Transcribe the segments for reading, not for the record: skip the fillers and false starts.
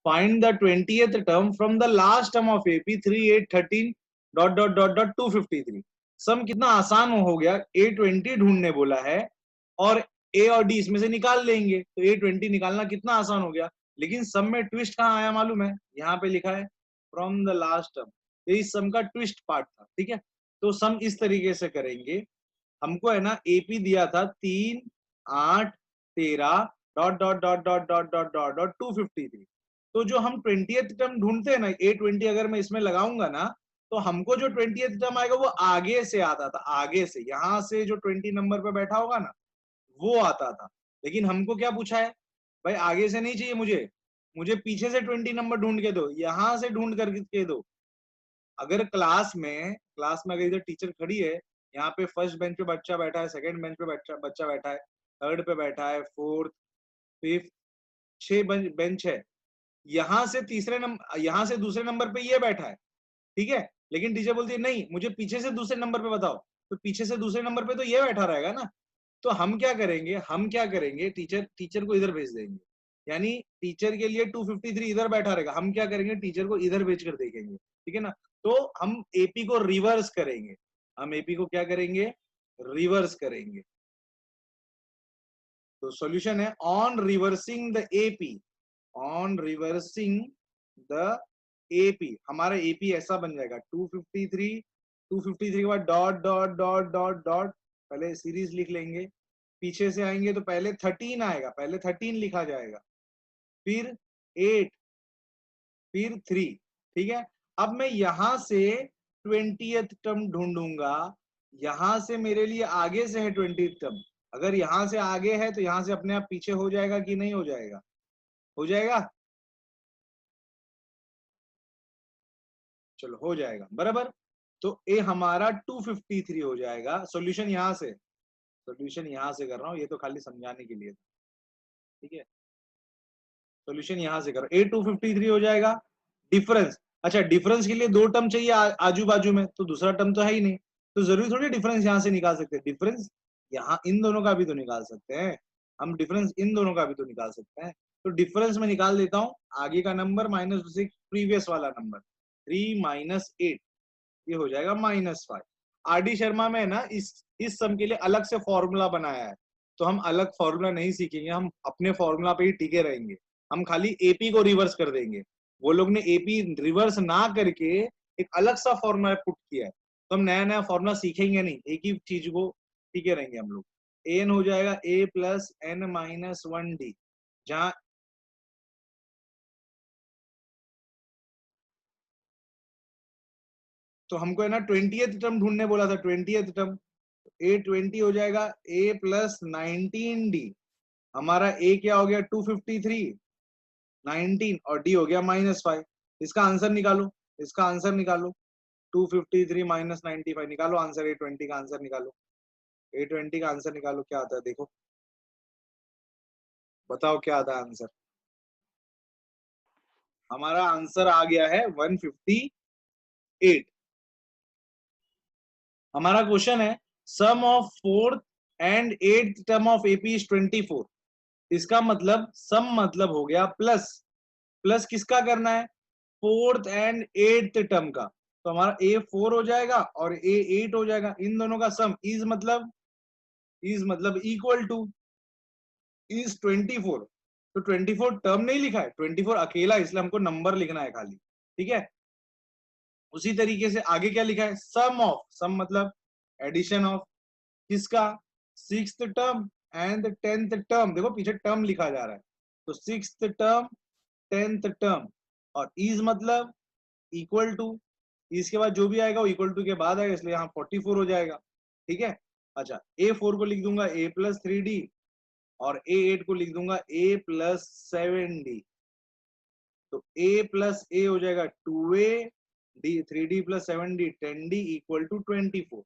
Find the 20th term from the last term of AP 3 8 13 dot dot dot dot 253। सम कितना आसान हो गया, A20 ढूंढने बोला है और ए और डी इसमें से निकाल लेंगे, तो A20 निकालना कितना आसान हो गया। लेकिन सम में ट्विस्ट कहाँ आया मालूम है, यहाँ पे लिखा है फ्रॉम द लास्ट टर्म, ये इस सम का ट्विस्ट पार्ट था। ठीक है, तो सम इस तरीके से करेंगे, हमको है ना एपी दिया था 3 8 13 dot dot dot dot dot dot dot dot 253। तो जो हम 20th टर्म ढूंढते हैं ना, A20 अगर मैं इसमें लगाऊंगा ना, तो हमको जो 20th टर्म आएगा वो आगे से आता था, आगे से, यहाँ से जो 20 नंबर पे बैठा होगा ना वो आता था। लेकिन हमको क्या पूछा है भाई, आगे से नहीं चाहिए मुझे, मुझे पीछे से 20 नंबर ढूंढ के दो, यहां से ढूंढ करके दो। अगर क्लास में अगर इधर टीचर खड़ी है, यहाँ पे फर्स्ट बेंच पे बच्चा बैठा है, सेकंड बेंच पे बच्चा बैठा है, थर्ड पे बैठा है, फोर्थ फिफ्थ 6 बेंच है, यहाँ से दूसरे नंबर पे ये बैठा है। ठीक है, लेकिन टीचर बोलती है नहीं मुझे पीछे से दूसरे नंबर पे बताओ, तो पीछे से दूसरे नंबर पे तो ये बैठा रहेगा ना। तो हम क्या करेंगे, टीचर को इधर भेज देंगे, यानी टीचर के लिए 253 इधर बैठा रहेगा, हम क्या करेंगे टीचर को इधर भेज कर देखेंगे। ठीक है ना, तो हम एपी को रिवर्स करेंगे, हम एपी को क्या करेंगे, रिवर्स करेंगे। तो सॉल्यूशन है on reversing the AP, on reversing the AP, हमारा एपी ऐसा बन जाएगा 253 के बाद dot dot dot dot dot, पहले सीरीज लिख लेंगे, पीछे से आएंगे तो पहले 13 आएगा, पहले 13 लिखा जाएगा, फिर 8, फिर 3। ठीक है, अब मैं यहां से 20th टर्म ढूंढूंगा, यहां से मेरे लिए आगे से है 20th टर्म, अगर यहां से आगे है तो यहां से अपने आप पीछे हो जाएगा कि नहीं हो जाएगा, हो जाएगा, चलो हो जाएगा बराबर। तो ए हमारा 253 हो जाएगा। सॉल्यूशन यहां से, सॉल्यूशन यहां से कर रहा हूं, ये तो खाली समझाने के लिए था। ठीक है, सॉल्यूशन यहां से करो, ए 253 हो जाएगा। डिफरेंस, अच्छा डिफरेंस के लिए दो टर्म चाहिए आजू बाजू में, तो दूसरा टर्म तो है ही नहीं, तो जरूरी थोड़ी डिफरेंस यहां से निकाल सकते हैं, डिफरेंस यहाँ इन दोनों का भी तो निकाल सकते हैं हम, डिफरेंस इन दोनों का भी तो निकाल सकते हैं। तो डिफरेंस में निकाल देता हूँ, आगे का नंबर माइनस उसे प्रीवियस वाला नंबर 3 माइनस 8, ये हो जाएगा -5। आर डी शर्मा में ना इस सम के लिए अलग से फॉर्मूला बनाया है, तो हम अलग फॉर्मूला नहीं सीखेंगे, हम अपने फॉर्मूला पे ही टिके रहेंगे, हम खाली एपी को रिवर्स कर देंगे। वो लोग ने एपी रिवर्स ना करके एक अलग सा फॉर्मूला पुट किया है, तो हम नया नया फॉर्मूला सीखेंगे नहीं, एक ही चीज को टिके रहेंगे हम लोग। एन हो जाएगा ए प्लस एन माइनस 1 डी, जहां तो हमको है ना 20th टर्म ढूंढने बोला था, 20th टर्म, A20 हो जाएगा A प्लस 19D, हमारा A क्या हो गया 253, 19 और D हो गया -5। इसका आंसर निकालो, इसका आंसर निकालो, 253 माइनस 95 निकालो आंसर, A20 का आंसर निकालो, A20 का आंसर निकालो, क्या आता है देखो, बताओ क्या आता है आंसर। हमारा आंसर आ गया है 158। हमारा क्वेश्चन है sum of fourth and eighth term of AP is 24। इसका मतलब सम मतलब हो गया प्लस, प्लस किसका करना है, फोर्थ एंड एट्थ टर्म का, तो हमारा A4 हो जाएगा और A8 हो जाएगा, इन दोनों का सम इज मतलब इक्वल टू इज 24। तो 24 टर्म नहीं लिखा है, 24 अकेला, इसलिए हमको नंबर लिखना है खाली। ठीक है, उसी तरीके से आगे क्या लिखा है, सम ऑफ, सम मतलब एडिशन ऑफ किसका, sixth term and 10th term, देखो पीछे टर्म लिखा जा रहा है, तो सिक्स्थ टर्म 10th टर्म, और इज मतलब इक्वल टू, इसके बाद जो भी आएगा वो इक्वल टू के बाद आएगा, इसलिए यहाँ 44 हो जाएगा। ठीक है, अच्छा A4 को लिख दूंगा A प्लस 3D और A8 को लिख दूंगा A प्लस 7D, तो A प्लस A हो जाएगा 2A, D 3D plus 7D 10D equal to 24।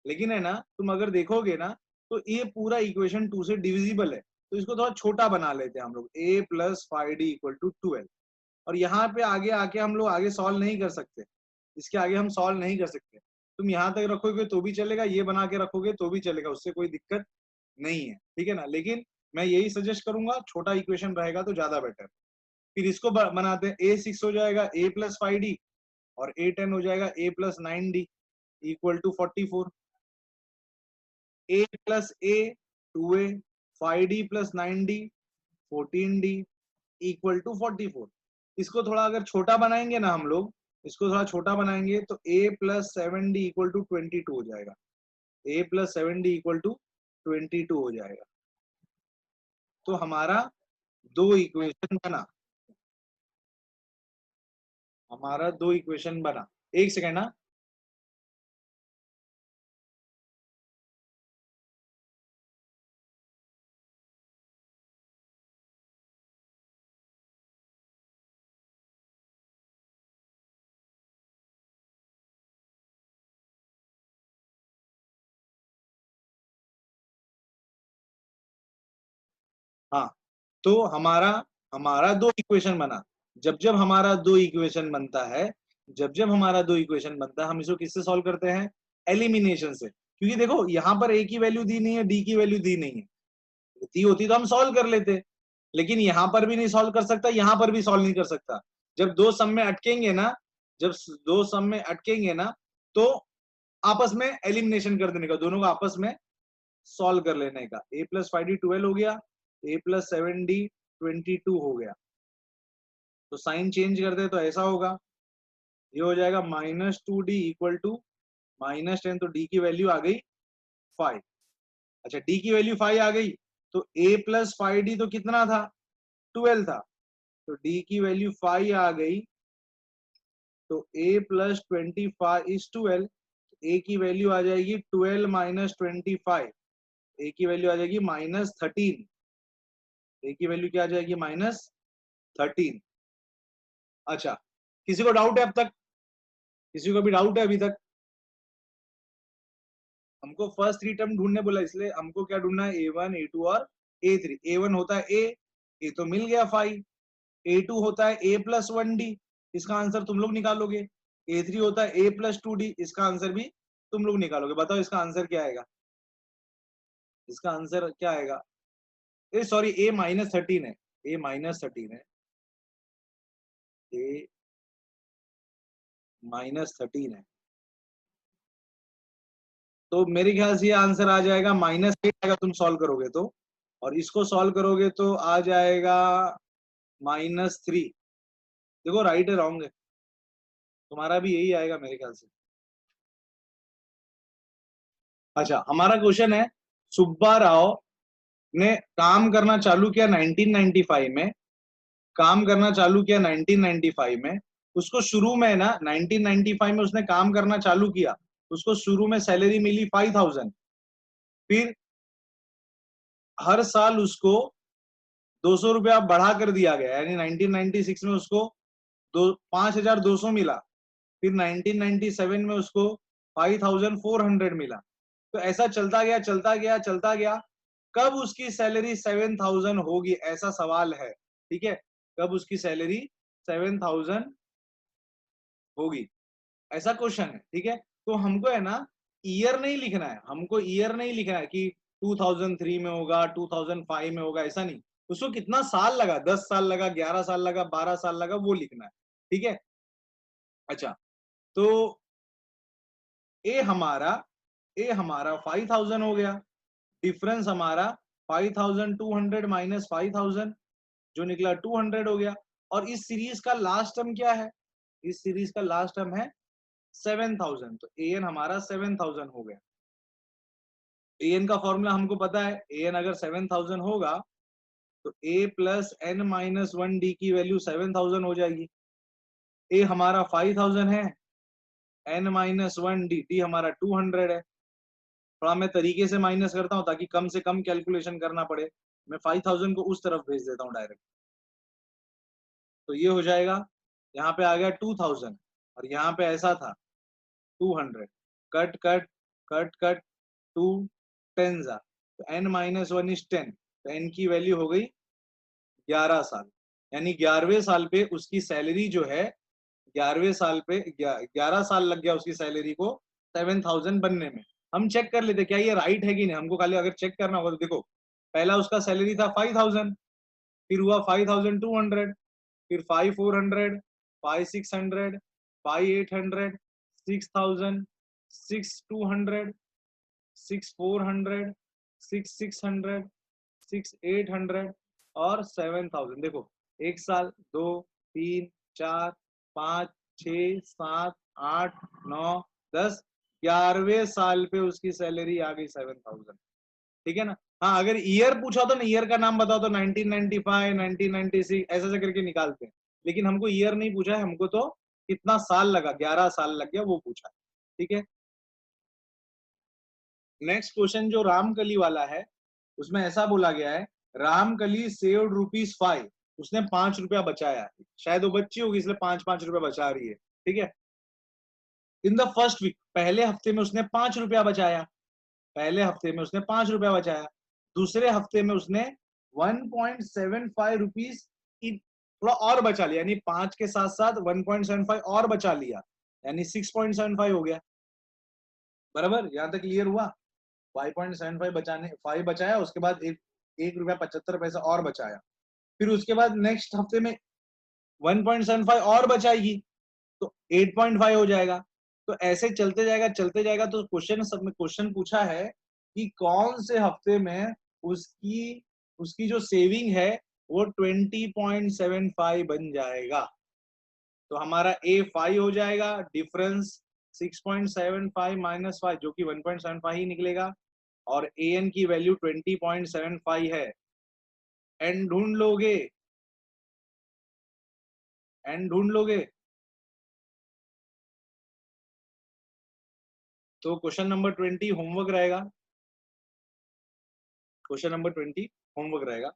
लेकिन है ना, तुम अगर देखोगे ना तो ये पूरा इक्वेशन 2 से डिविजिबल है, तो इसको थोड़ा छोटा बना लेते हैं हम लोग, A plus 5D equal to 12, और यहाँ पे आगे आके हम लोग आगे सॉल्व नहीं कर सकते, इसके आगे हम सॉल्व नहीं कर सकते। तुम यहाँ तक रखोगे तो भी चलेगा, ये बना के रखोगे तो भी चलेगा, उससे कोई दिक्कत नहीं है। ठीक है ना, लेकिन मैं यही सजेस्ट करूंगा छोटा इक्वेशन रहेगा तो ज्यादा बेटर। फिर इसको बनाते हैं, A6 हो जाएगा A प्लस 5D और A10 हो जाएगा A plus 9D equal to 44। A plus A 2A 5D plus 9D 14D equal to 44। इसको थोड़ा अगर छोटा बनाएंगे ना हम लोग, इसको थोड़ा छोटा बनाएंगे तो A plus 7D equal to 22 हो जाएगा। A plus 7D equal to 22 हो जाएगा। तो हमारा दो इक्वेशन बना, हमारा दो इक्वेशन बना। एक सेकेंड ना, हाँ तो हमारा हमारा दो इक्वेशन बना। जब जब हमारा दो इक्वेशन बनता है, जब जब हमारा दो इक्वेशन बनता है, हम इसको किससे सॉल्व करते हैं? एलिमिनेशन से। क्योंकि देखो यहाँ पर ए की वैल्यू दी नहीं है, डी की वैल्यू दी नहीं है, दी होती तो हम सॉल्व कर लेते, लेकिन यहाँ पर भी नहीं सॉल्व कर सकता, यहाँ पर भी सॉल्व नहीं कर सकता। जब दो सम में अटकेंगे ना, जब दो सम में अटकेंगे ना, तो आपस में एलिमिनेशन कर देने का, दोनों को आपस में सॉल्व कर लेने का। ए प्लस 5D 12 हो गया, ए प्लस 7D 22 हो गया। तो साइन चेंज कर दे तो ऐसा होगा, ये हो जाएगा -2D इक्वल टू -10। तो डी की वैल्यू आ गई 5। अच्छा डी की वैल्यू 5 आ गई, तो a प्लस 5D तो कितना था? 12 था। तो डी की वैल्यू 5 आ गई, तो a प्लस 25 इज 12। a की वैल्यू आ जाएगी 12 माइनस 25, a की वैल्यू आ जाएगी -13। a की वैल्यू क्या आ जाएगी? -13। अच्छा किसी को डाउट है अब तक? किसी को भी डाउट है अभी तक? हमको फर्स्ट थ्री टर्म ढूंढने बोला, इसलिए हमको क्या ढूंढना है? A1 A2 और A3। A1 होता है A तो मिल गया 5। A2 होता है A प्लस 1D, इसका आंसर तुम लोग निकालोगे। A3 होता है A प्लस 2D, इसका आंसर भी तुम लोग निकालोगे। बताओ इसका आंसर क्या आएगा? इसका आंसर क्या आएगा? ए सॉरी A -13 है, A -13 है, A -13 है। तो मेरे ख्याल से ये आंसर आ जाएगा -8 आएगा तुम सॉल्व करोगे तो, और इसको सॉल्व करोगे तो आ जाएगा -3। देखो राइट है रॉन्ग है, तुम्हारा भी यही आएगा मेरे ख्याल से। अच्छा हमारा क्वेश्चन है, सुब्बा राव ने काम करना चालू किया 1995 में, काम करना चालू किया 1995 में। उसको शुरू में ना 1995 में उसने काम करना चालू किया, उसको शुरू में सैलरी मिली 5000। फिर हर साल उसको 200 रुपया बढ़ा कर दिया गया, यानी 1996 में उसको 5200 मिला। फिर 1997 में उसको 5400 मिला। तो ऐसा चलता गया चलता गया चलता गया। कब उसकी सैलरी 7000 होगी, ऐसा सवाल है। ठीक है, कब उसकी सैलरी 7000 होगी, ऐसा क्वेश्चन है। ठीक है, तो हमको है ना ईयर नहीं लिखना है, हमको ईयर नहीं लिखना है कि 2003 में होगा 2005 में होगा, ऐसा नहीं। उसको कितना साल लगा, 10 साल लगा, 11 साल लगा, 12 साल लगा, वो लिखना है। ठीक है। अच्छा तो ए हमारा 5000 हो गया, डिफरेंस हमारा 5200 माइनस 5000 जो निकला 200 हो गया। और इस सीरीज का लास्ट टर्म क्या है? इस सीरीज का लास्ट टर्म है 7000। तो एन हमारा 7000 हो गया। एन का फॉर्मूला हमको पता है, एन अगर 7000 होगा तो a plus n minus 1d की वैल्यू 7000 हो जाएगी। a हमारा 5000 है, n माइनस 1d, d हमारा 200 है। थोड़ा मैं तरीके से माइनस करता हूँ ताकि कम से कम कैलकुलेशन करना पड़े। मैं 5000 को उस तरफ भेज देता हूँ डायरेक्ट। तो ये हो जाएगा, यहाँ पे आ गया 2000 और यहाँ पे ऐसा था 200। कट कट कट कट 2 10 जा, तो n माइनस 1 इज 10। तो n की वैल्यू हो गई 11 साल, यानी 11वें साल पे उसकी सैलरी जो है, 11वें साल पे 11 साल लग गया उसकी सैलरी को 7000 बनने में। हम चेक कर लेते क्या ये राइट है कि नहीं, हमको खाली अगर चेक करना होगा तो देखो, पहला उसका सैलरी था 5000, फिर हुआ 5200, फिर 5400, 5600, 5800, 6000, 6200, 6400, 6600, 6800 और 7000। देखो, 1 साल, 2, 3, 4, 5, 6, 7, 8, 9, 10, 11वें साल पे उसकी सैलरी आ गई 7000। ठीक है ना। हाँ, अगर ईयर पूछा तो ना, ईयर का नाम बताओ तो 1995, 1996 ऐसे ऐसे करके निकालते हैं, लेकिन हमको ईयर नहीं पूछा है, हमको तो कितना साल लगा, 11 साल लग गया वो पूछा है। ठीक है। नेक्स्ट क्वेश्चन जो रामकली वाला है, उसमें ऐसा बोला गया है, रामकली सेव्ड ₹5, उसने 5 रुपया बचाया। शायद वो बच्ची होगी इसलिए 5-5 रुपया बचा रही है। ठीक है। इन द फर्स्ट वीक, पहले हफ्ते में उसने 5 रुपया बचाया, पहले हफ्ते में उसने 5 रुपया बचाया। दूसरे हफ्ते में उसने 1.75 रुपीज थोड़ा और बचा लिया, यानी 5 के साथ साथ 1.75 और बचा लिया, यानी 6.75 हो गया। बराबर, यहां तक क्लियर हुआ। 5.75 बचाने 5 बचाया, उसके बाद 1 रुपया 75 पैसा और बचाया। फिर उसके बाद नेक्स्ट हफ्ते में 1.75 और बचाएगी, तो 8.5 हो जाएगा। तो ऐसे चलते जाएगा चलते जाएगा। तो क्वेश्चन सब में क्वेश्चन पूछा है कि कौन से हफ्ते में उसकी उसकी जो सेविंग है वो 20.75 बन जाएगा। तो हमारा ए 5 हो जाएगा, डिफरेंस 6.75 माइनस 5 जो कि 1.75 ही निकलेगा, और ए एन की वैल्यू 20.75 है। एन ढूंढ लोगे, एन ढूंढ लोगे। तो क्वेश्चन नंबर 20 होमवर्क रहेगा, क्वेश्चन नंबर 20 होमवर्क रहेगा।